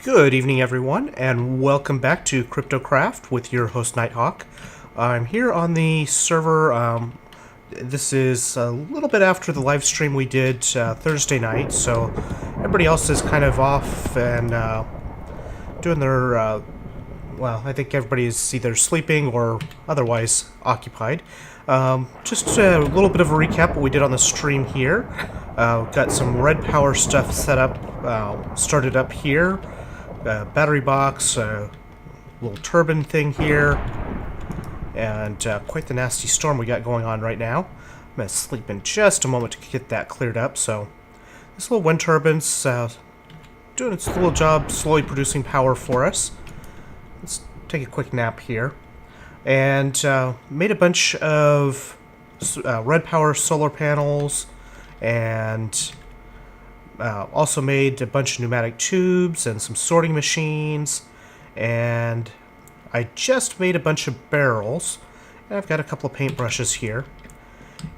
Good evening, everyone, and welcome back to Kryptocraft with your host, Nighthawk. I'm here on the server. This is a little bit after the live stream we did Thursday night, so everybody else is kind of off and doing their, well, I think everybody's either sleeping or otherwise occupied. Just a little bit of a recap what we did on the stream here. Got some red power stuff set up, started up here. Battery box, little turbine thing here, and quite the nasty storm we got going on right now. I'm going to sleep in just a moment to get that cleared up. So this little wind turbine's doing its little job, slowly producing power for us. Let's take a quick nap here. And made a bunch of red power solar panels, and also made a bunch of pneumatic tubes and some sorting machines, and I just made a bunch of barrels, and I've got a couple of paintbrushes here.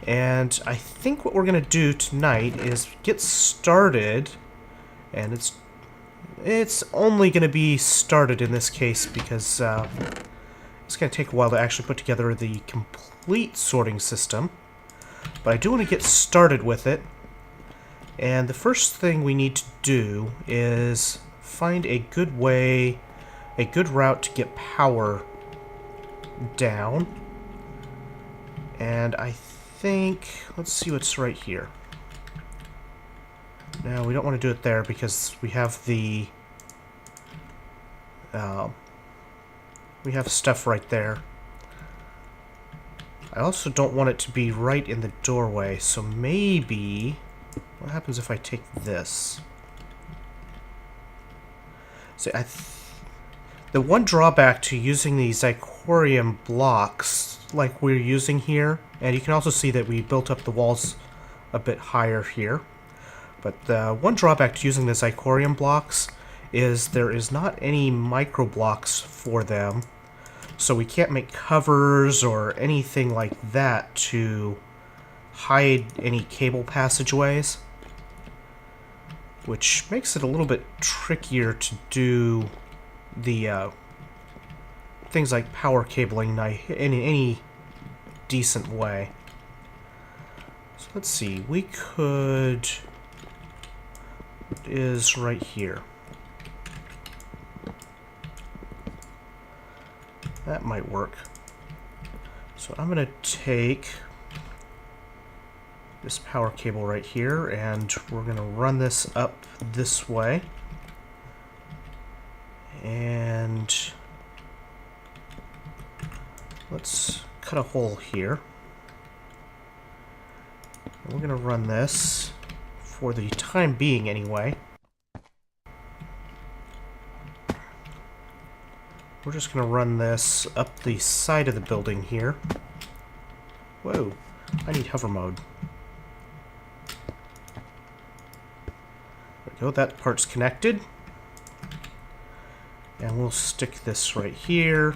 And I think what we're going to do tonight is get started, and it's only going to be started in this case because it's going to take a while to actually put together the complete sorting system, but I do want to get started with it. And the first thing we need to do is find a good way, a good route to get power down. And I think, let's see what's right here. No, we don't want to do it there because we have the, we have stuff right there. I also don't want it to be right in the doorway, so maybe... what happens if I take this? See, the one drawback to using these Icorium blocks like we're using here, and you can also see that we built up the walls a bit higher here, but the one drawback to using the Icorium blocks is there is not any micro blocks for them, so we can't make covers or anything like that to hide any cable passageways, which makes it a little bit trickier to do the things like power cabling in any decent way. So let's see, we could... it is right here. That might work. So I'm going to take this power cable right here, and we're going to run this up this way. And let's cut a hole here. And we're going to run this, for the time being anyway. We're just going to run this up the side of the building here. Whoa, I need hover mode. There we go, that part's connected. And we'll stick this right here.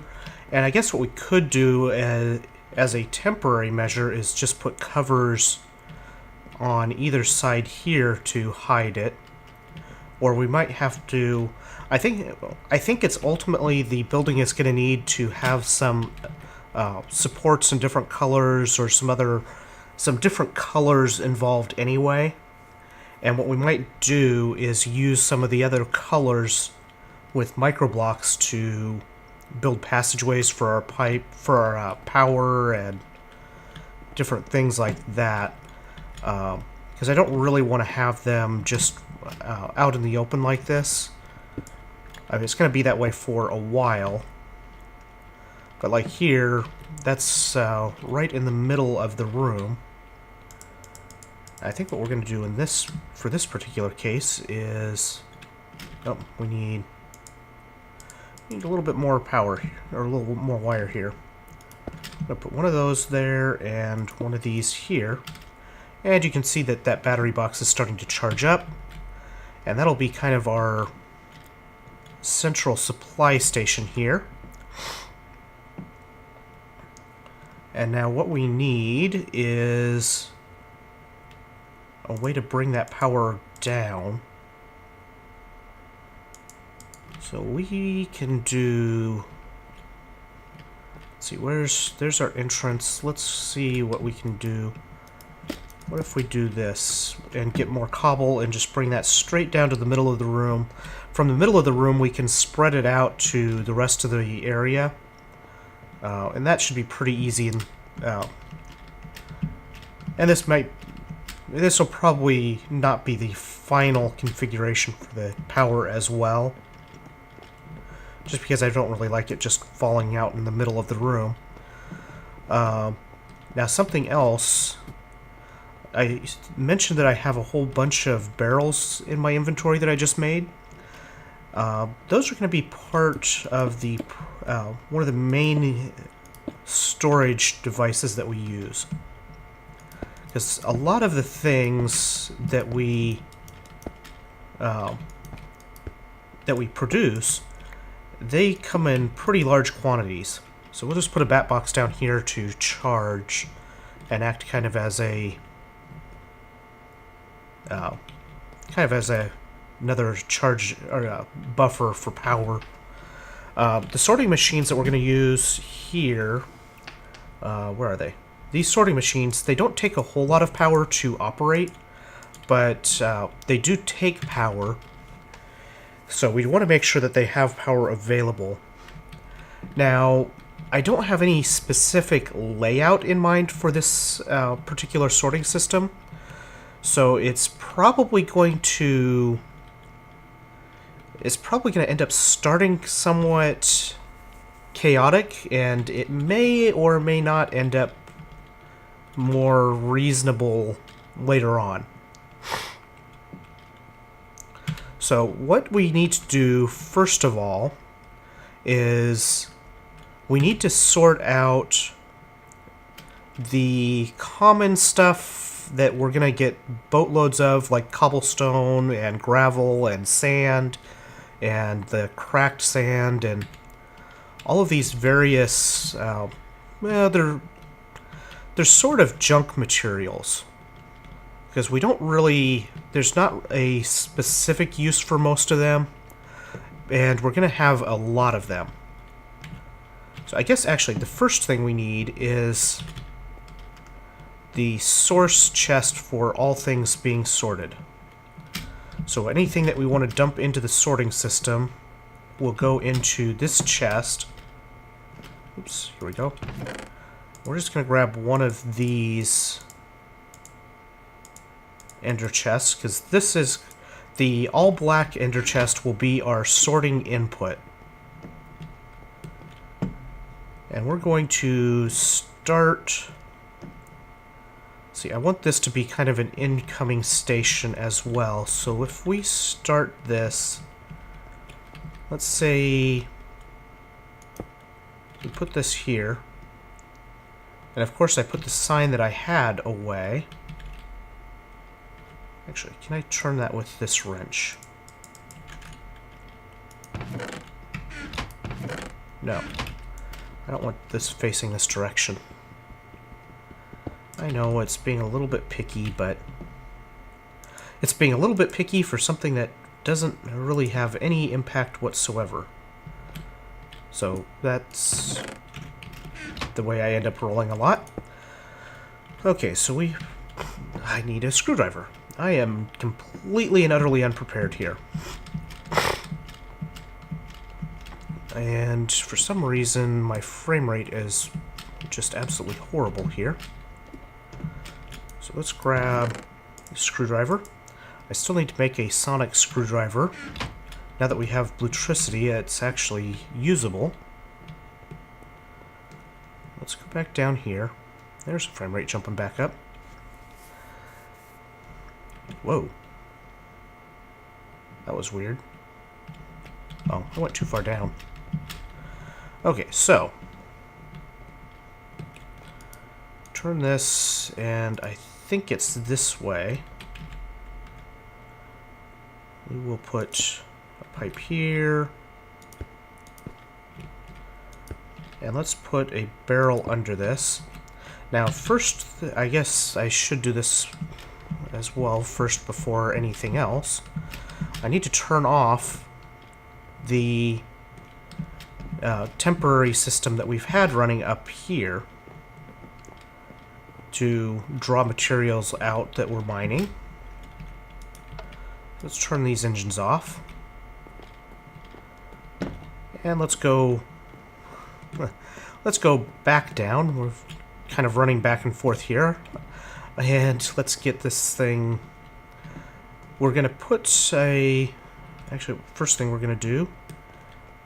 And I guess what we could do as a temporary measure is just put covers on either side here to hide it. Or we might have to... I think it's ultimately the building is going to need to have some supports in different colors, or some different colors involved anyway. And what we might do is use some of the other colors with microblocks to build passageways for our power and different things like that. Because I don't really want to have them just out in the open like this. I mean, it's going to be that way for a while. But like here, that's right in the middle of the room. I think what we're going to do in this, for this particular case, is... oh, we need a little bit more power here, or a little more wire here. I'm going to put one of those there and one of these here. And you can see that that battery box is starting to charge up. And that'll be kind of our central supply station here. And now what we need is a way to bring that power down. So we can do... Let's see, there's our entrance. Let's see what we can do. What if we do this and get more cobble and just bring that straight down to the middle of the room? From the middle of the room, we can spread it out to the rest of the area. And that should be pretty easy. And this will probably not be the final configuration for the power as well. Just because I don't really like it just falling out in the middle of the room. Now something else, I mentioned that I have a whole bunch of barrels in my inventory that I just made. Those are going to be part of the one of the main storage devices that we use. Because a lot of the things that we produce, they come in pretty large quantities. So we'll just put a bat box down here to charge and act kind of as a another charge or buffer for power. The sorting machines that we're going to use here, where are they? These sorting machines, they don't take a whole lot of power to operate, but they do take power. So we want to make sure that they have power available. Now, I don't have any specific layout in mind for this particular sorting system, so it's probably going to end up starting somewhat chaotic, and it may or may not end up more reasonable later on. So what we need to do first of all is we need to sort out the common stuff that we're going to get boatloads of, like cobblestone and gravel and sand and the cracked sand and all of these various, well, they're sort of junk materials. Because we don't really, there's not a specific use for most of them, and we're going to have a lot of them. So I guess actually the first thing we need is the source chest for all things being sorted. So anything that we want to dump into the sorting system will go into this chest. Oops, here we go. We're just going to grab one of these ender chests, because this is the all black ender chest will be our sorting input. And we're going to start... See, I want this to be kind of an incoming station as well. So if we start this, let's say we put this here. And of course I put the sign that I had away. Actually, can I turn that with this wrench? No. I don't want this facing this direction. I know it's being a little bit picky, but it's being a little bit picky for something that doesn't really have any impact whatsoever. So that's the way I end up rolling a lot. Okay, so I need a screwdriver. I am completely and utterly unprepared here. And for some reason, my frame rate is just absolutely horrible here. So let's grab a screwdriver. I still need to make a sonic screwdriver. Now that we have bluetricity, it's actually usable. Let's go back down here. There's the frame rate jumping back up. Whoa. That was weird. Oh, I went too far down. Okay, so turn this, and I think it's this way. We will put a pipe here. And let's put a barrel under this. Now, first, I guess I should do this as well first before anything else. I need to turn off the temporary system that we've had running up here to draw materials out that we're mining. Let's turn these engines off. And let's go back down. We're kind of running back and forth here. And let's get this thing. We're going to put actually, first thing we're going to do,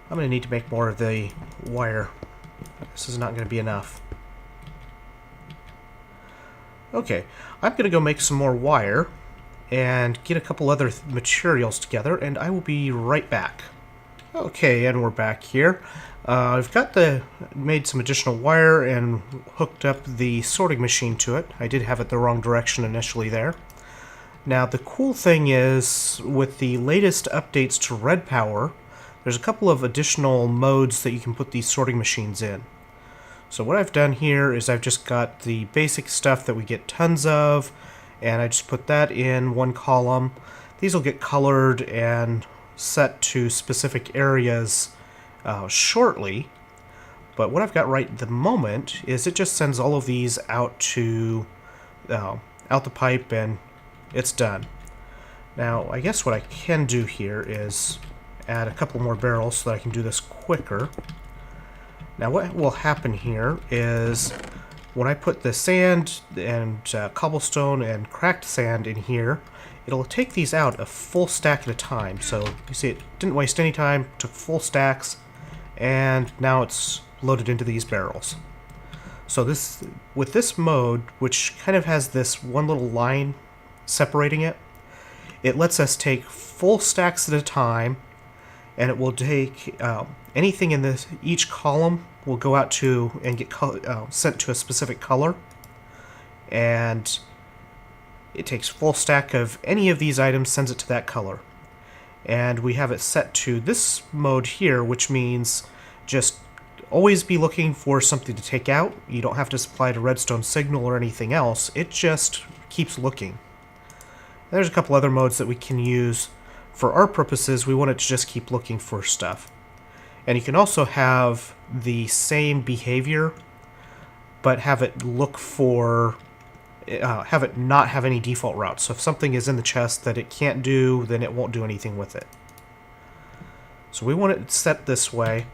I'm going to need to make more of the wire. This is not going to be enough. Okay, I'm going to go make some more wire and get a couple other materials together, and I will be right back. Okay, and we're back here. I've made some additional wire and hooked up the sorting machine to it. I did have it the wrong direction initially there. Now, the cool thing is, with the latest updates to Red Power, there's a couple of additional modes that you can put these sorting machines in. So what I've done here is I've just got the basic stuff that we get tons of, and I just put that in one column. These will get colored and set to specific areas shortly, but what I've got right at the moment is it just sends all of these out to out the pipe, and it's done. Now, I guess what I can do here is add a couple more barrels so that I can do this quicker. Now, what will happen here is when I put the sand and cobblestone and cracked sand in here, it'll take these out a full stack at a time. So you see, it didn't waste any time, took full stacks, and now it's loaded into these barrels. So with this mode, which kind of has this one little line separating it, it lets us take full stacks at a time, and it will take anything in each column will go out to and get sent to a specific color, and it takes full stack of any of these items, sends it to that color. And we have it set to this mode here, which means just always be looking for something to take out. You don't have to supply it a redstone signal or anything else. It just keeps looking. There's a couple other modes that we can use. For our purposes, we want it to just keep looking for stuff. And you can also have the same behavior, but have it look for, have it not have any default routes. So if something is in the chest that it can't do, then it won't do anything with it. So we want it set this way.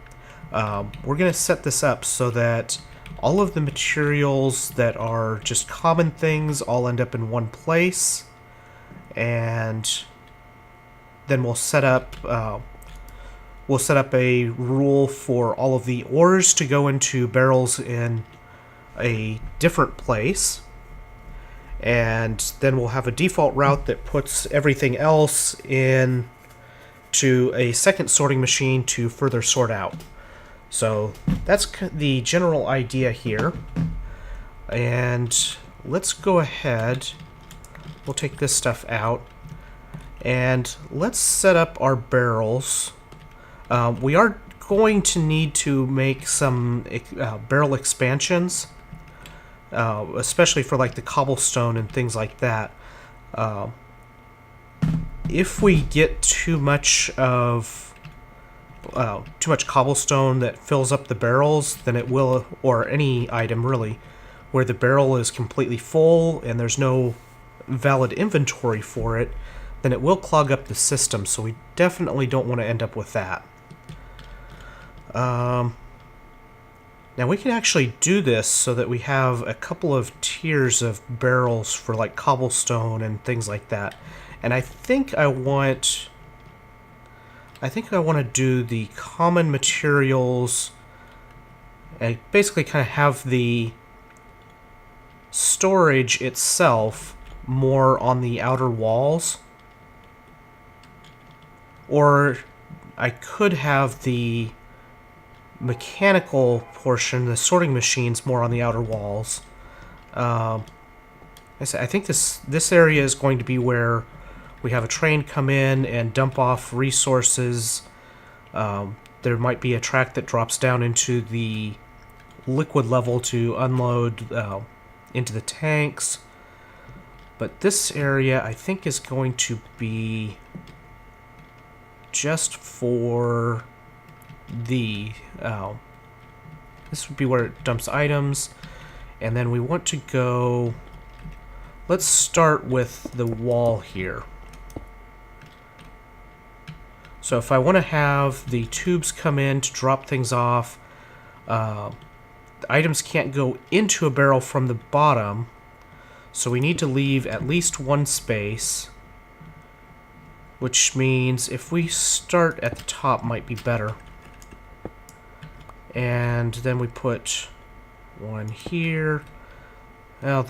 We're going to set this up so that all of the materials that are just common things all end up in one place, and then we'll set up a rule for all of the ores to go into barrels in a different place, and then we'll have a default route that puts everything else in to a second sorting machine to further sort out. So that's the general idea here. And let's go ahead, we'll take this stuff out, and let's set up our barrels. We are going to need to make some barrel expansions, especially for like the cobblestone and things like that. If we get too much cobblestone that fills up the barrels, then it will, or any item really, where the barrel is completely full and there's no valid inventory for it, then it will clog up the system, so we definitely don't want to end up with that. Now we can actually do this so that we have a couple of tiers of barrels for like cobblestone and things like that. And I think I want to do the common materials and basically kind of have the storage itself more on the outer walls. Or I could have the mechanical portion, the sorting machines, more on the outer walls. I think this area is going to be where we have a train come in and dump off resources. There might be a track that drops down into the liquid level to unload into the tanks. But this area, I think, is going to be just for the... this would be where it dumps items. And then we want to go... Let's start with the wall here. So if I want to have the tubes come in to drop things off, the items can't go into a barrel from the bottom, so we need to leave at least one space, which means if we start at the top might be better. And then we put one here. Well,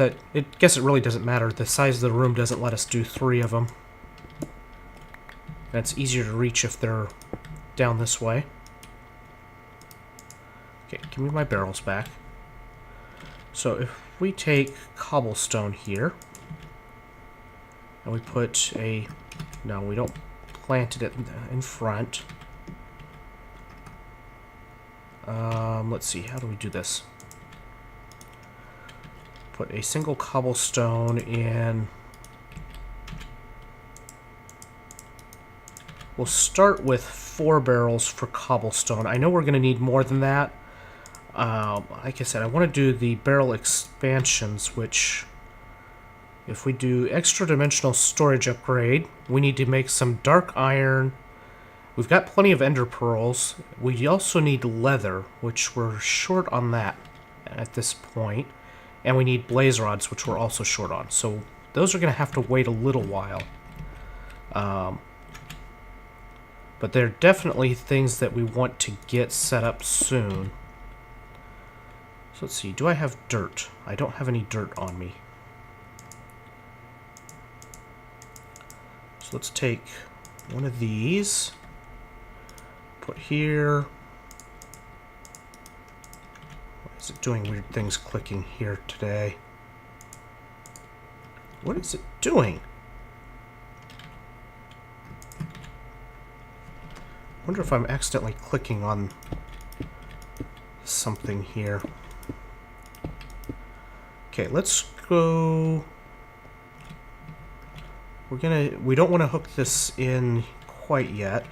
guess it really doesn't matter. The size of the room doesn't let us do 3 of them. And it's easier to reach if they're down this way. Okay, give me my barrels back. So if we take cobblestone here, and we put a... No, we don't plant it in front. Let's see, how do we do this? Put a single cobblestone in... We'll start with 4 barrels for cobblestone. I know we're going to need more than that. Like I said, I want to do the barrel expansions, which, if we do extra dimensional storage upgrade, we need to make some dark iron. We've got plenty of ender pearls. We also need leather, which we're short on that at this point. And we need blaze rods, which we're also short on. So those are going to have to wait a little while. But they're definitely things that we want to get set up soon. So let's see, do I have dirt? I don't have any dirt on me. So let's take one of these, put here. Why is it doing weird things clicking here today? What is it doing? I wonder if I'm accidentally clicking on something here. Okay, let's go... We don't want to hook this in quite yet,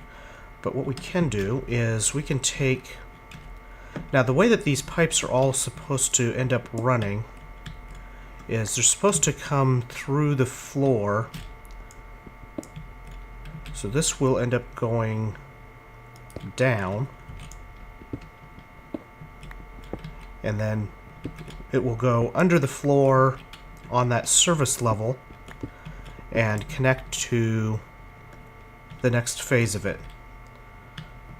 but what we can do is we can take... Now, the way that these pipes are all supposed to end up running is they're supposed to come through the floor. So this will end up going down, and then it will go under the floor on that surface level and connect to the next phase of it.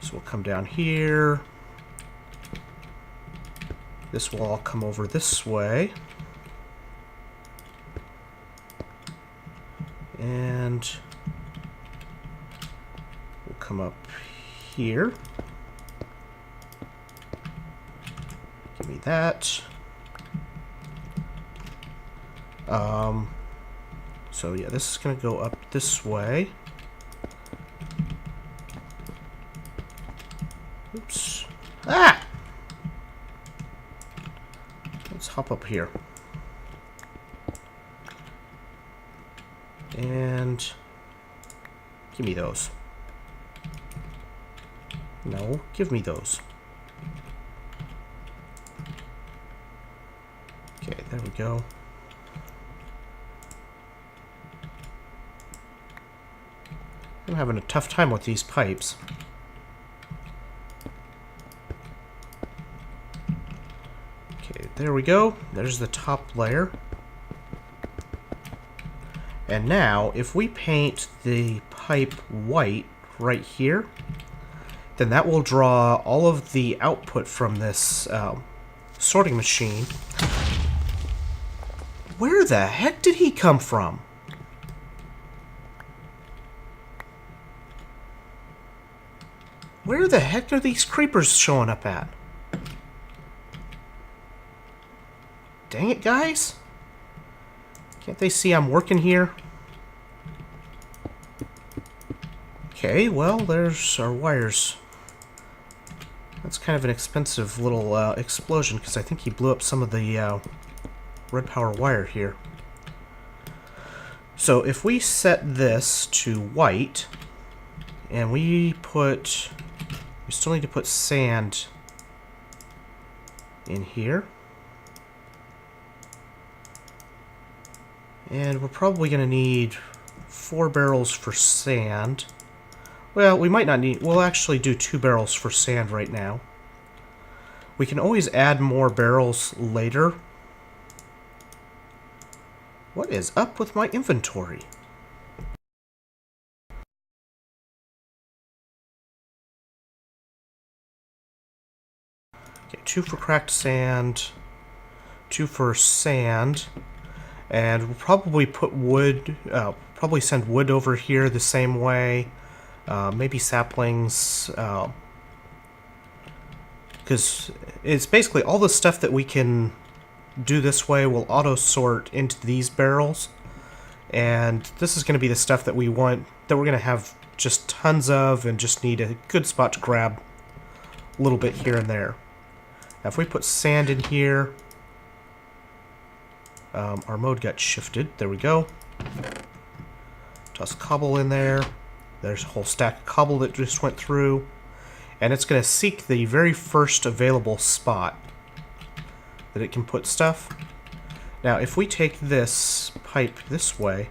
So we'll come down here. This will all come over this way. And we'll come up here. Give me that. So yeah, this is going to go up this way. Oops. Ah! Let's hop up here. And give me those. No, give me those. Okay, there we go. I'm having a tough time with these pipes. Okay, there we go. There's the top layer. And now, if we paint the pipe white right here, then that will draw all of the output from this sorting machine. Where the heck did he come from? Where the heck are these creepers showing up at? Dang it, guys. Can't they see I'm working here? Okay, well, there's our wires. That's kind of an expensive little explosion, because I think he blew up some of the red power wire here. So if we set this to white, And we still need to put sand in here. And we're probably going to need 4 barrels for sand. Well, we might not need... We'll actually do 2 barrels for sand right now. We can always add more barrels later. What is up with my inventory? Okay, 2 for cracked sand, 2 for sand, and we'll probably put wood, probably send wood over here the same way, maybe saplings, because it's basically all the stuff that we can do this way will auto-sort into these barrels, and this is going to be the stuff that we want, that we're going to have just tons of and just need a good spot to grab a little bit here and there. Now if we put sand in here, our mode got shifted. There we go. Toss cobble in there. There's a whole stack of cobble that just went through. And it's going to seek the very first available spot that it can put stuff. Now if we take this pipe this way,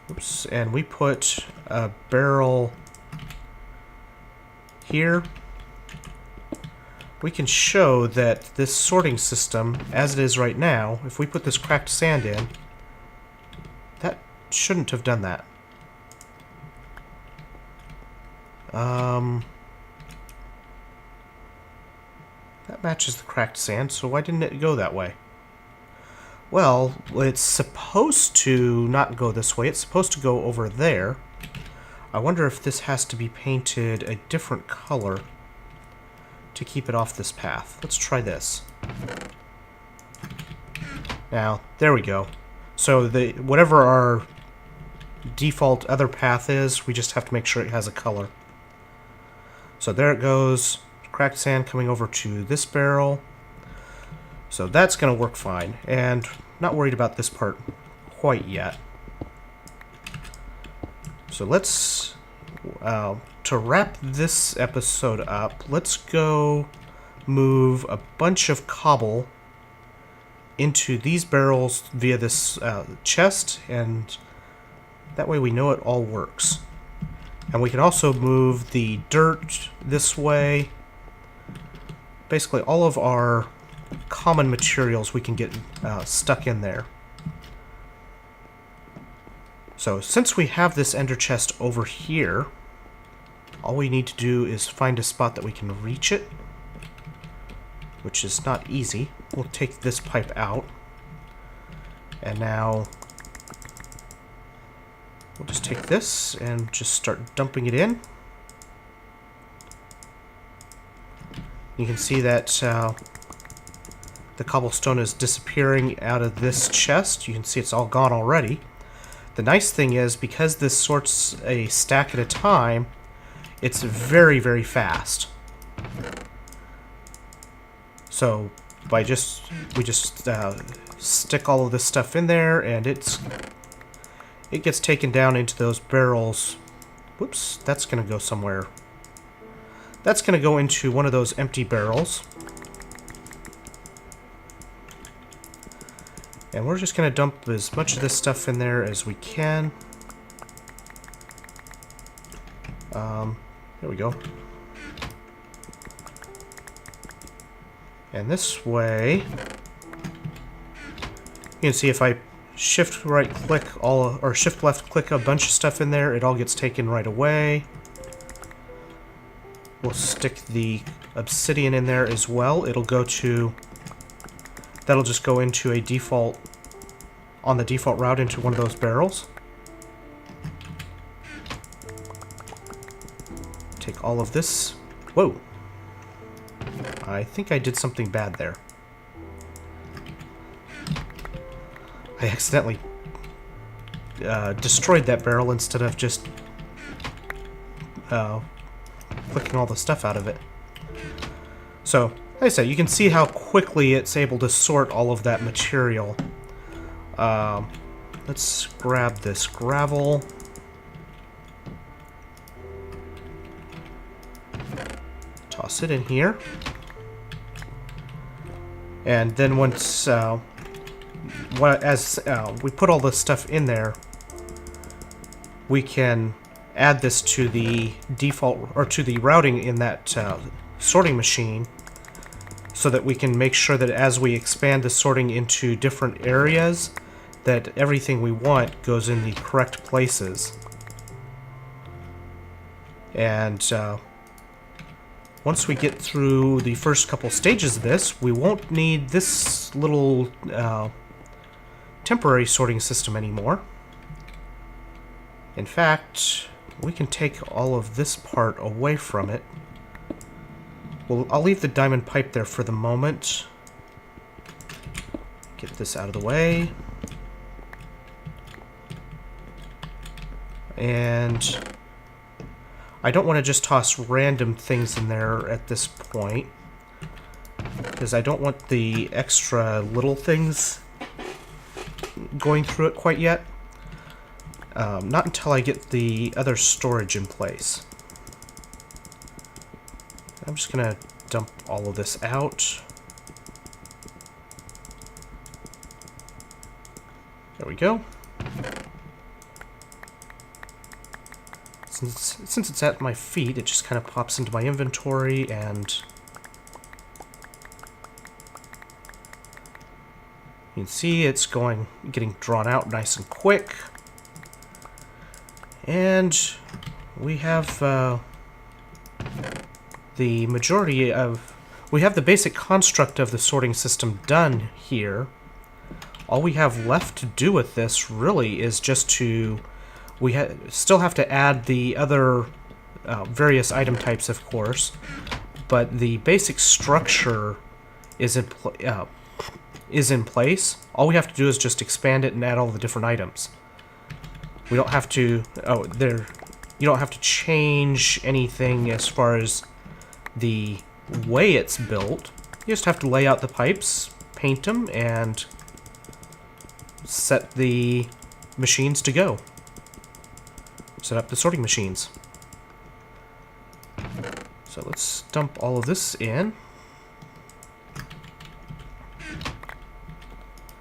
oops, and we put a barrel here, we can show that this sorting system, as it is right now, if we put this cracked sand in, that shouldn't have done that. That matches the cracked sand, so why didn't it go that way? Well, it's supposed to not go this way. It's supposed to go over there. I wonder if this has to be painted a different color to keep it off this path. Let's try this. Now, there we go. So whatever our default other path is, we just have to make sure it has a color. So there it goes. Cracked sand coming over to this barrel. So that's going to work fine. And not worried about this part quite yet. So let's... to wrap this episode up, let's go move a bunch of cobble into these barrels via this chest, and that way we know it all works. And we can also move the dirt this way. Basically all of our common materials we can get stuck in there. So since we have this ender chest over here, all we need to do is find a spot that we can reach it, which is not easy. We'll take this pipe out, and now we'll just take this and just start dumping it in. You can see that the cobblestone is disappearing out of this chest. You can see it's all gone already. The nice thing is, because this sorts a stack at a time, it's very, very fast. So we just stick all of this stuff in there, and it gets taken down into those barrels. Whoops, that's going to go somewhere. That's going to go into one of those empty barrels. And we're just going to dump as much of this stuff in there as we can. There we go. And this way, you can see if I shift right click or shift left click a bunch of stuff in there, it all gets taken right away. We'll stick the obsidian in there as well. That'll just go into a default, on the default route into one of those barrels. Take all of this. Whoa. I think I did something bad there. I accidentally destroyed that barrel instead of just clicking all the stuff out of it. So, like I said, you can see how quickly it's able to sort all of that material. Let's grab this gravel. Toss it in here. And then once we put all this stuff in there, we can add this to the default, or to the routing in that sorting machine, so that we can make sure that as we expand the sorting into different areas, that everything we want goes in the correct places. And once we get through the first couple stages of this, we won't need this little temporary sorting system anymore. In fact, we can take all of this part away from it. Well, I'll leave the diamond pipe there for the moment. Get this out of the way. And I don't want to just toss random things in there at this point, because I don't want the extra little things going through it quite yet. Not until I get the other storage in place. I'm just going to dump all of this out. There we go. Since it's at my feet, it just kind of pops into my inventory, and you can see it's getting drawn out nice and quick. And we have the basic construct of the sorting system done here. All we have left to do with this really is just to still have to add the other various item types, of course, but the basic structure is in place. All we have to do is just expand it and add all the different items. We don't have to. You don't have to change anything as far as the way it's built. You just have to lay out the pipes, paint them, and set the machines to go. Set up the sorting machines. So let's dump all of this in.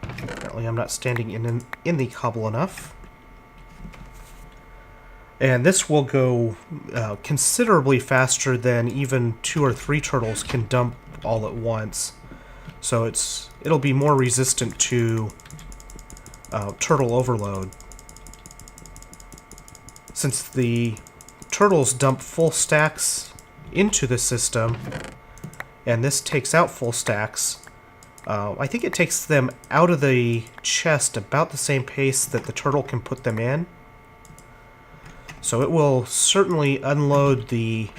Apparently I'm not standing in the cobble enough. And this will go considerably faster than even 2 or 3 turtles can dump all at once. So it'll be more resistant to turtle overload. Since the turtles dump full stacks into the system, and this takes out full stacks, I think it takes them out of the chest about the same pace that the turtle can put them in. So it will certainly unload the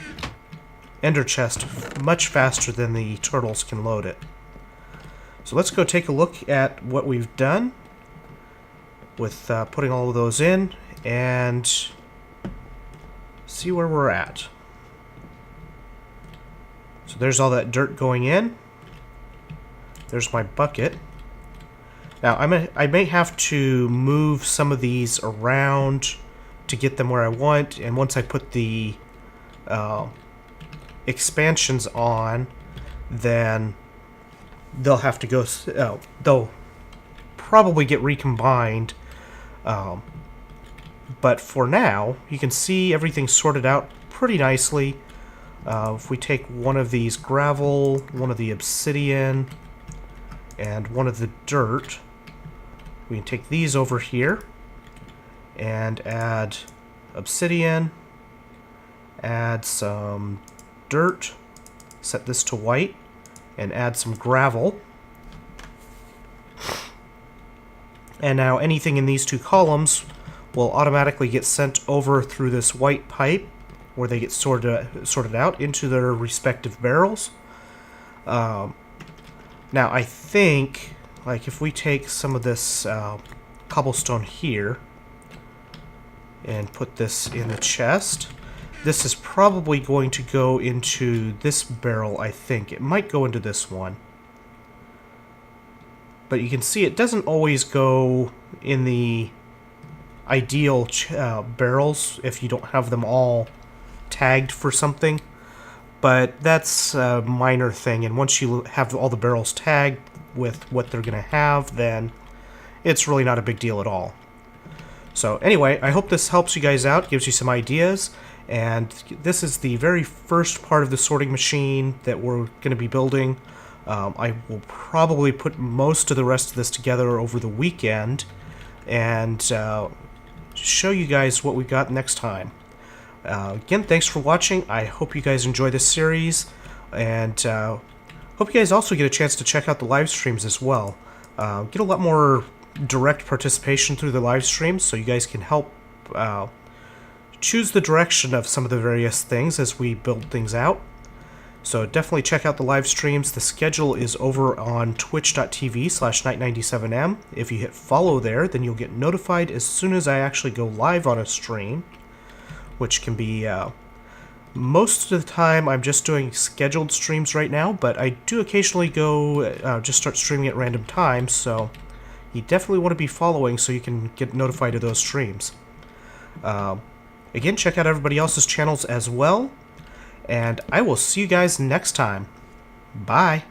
ender chest much faster than the turtles can load it. So let's go take a look at what we've done with putting all of those in, and see where we're at. So there's all that dirt going in. There's my bucket. Now I may have to move some of these around to get them where I want, and once I put the expansions on, then they'll have to go. They'll probably get recombined. But for now, you can see everything sorted out pretty nicely. If we take one of these gravel, one of the obsidian, and one of the dirt, we can take these over here and add obsidian, add some dirt, set this to white, and add some gravel. And now anything in these 2 columns will automatically get sent over through this white pipe, where they get sorted out into their respective barrels. Now I think, like, if we take some of this cobblestone here and put this in the chest, this is probably going to go into this barrel, I think. It might go into this one. But you can see it doesn't always go in the ideal barrels if you don't have them all tagged for something. but that's a minor thing, and once you have all the barrels tagged with what they're going to have, then it's really not a big deal at all. So anyway, I hope this helps you guys out, gives you some ideas, and this is the very first part of the sorting machine that we're going to be building. I will probably put most of the rest of this together over the weekend and show you guys what we've got next time. Again, thanks for watching. I hope you guys enjoy this series, and hope you guys also get a chance to check out the live streams as well. Get a lot more direct participation through the live streams, so you guys can help choose the direction of some of the various things as we build things out. So definitely check out the live streams. The schedule is over on twitch.tv/Knight97M. If you hit follow there, then you'll get notified as soon as I actually go live on a stream, which can be most of the time. I'm just doing scheduled streams right now, but I do occasionally go just start streaming at random times, so you definitely want to be following so you can get notified of those streams. Again, check out everybody else's channels as well, and I will see you guys next time. Bye!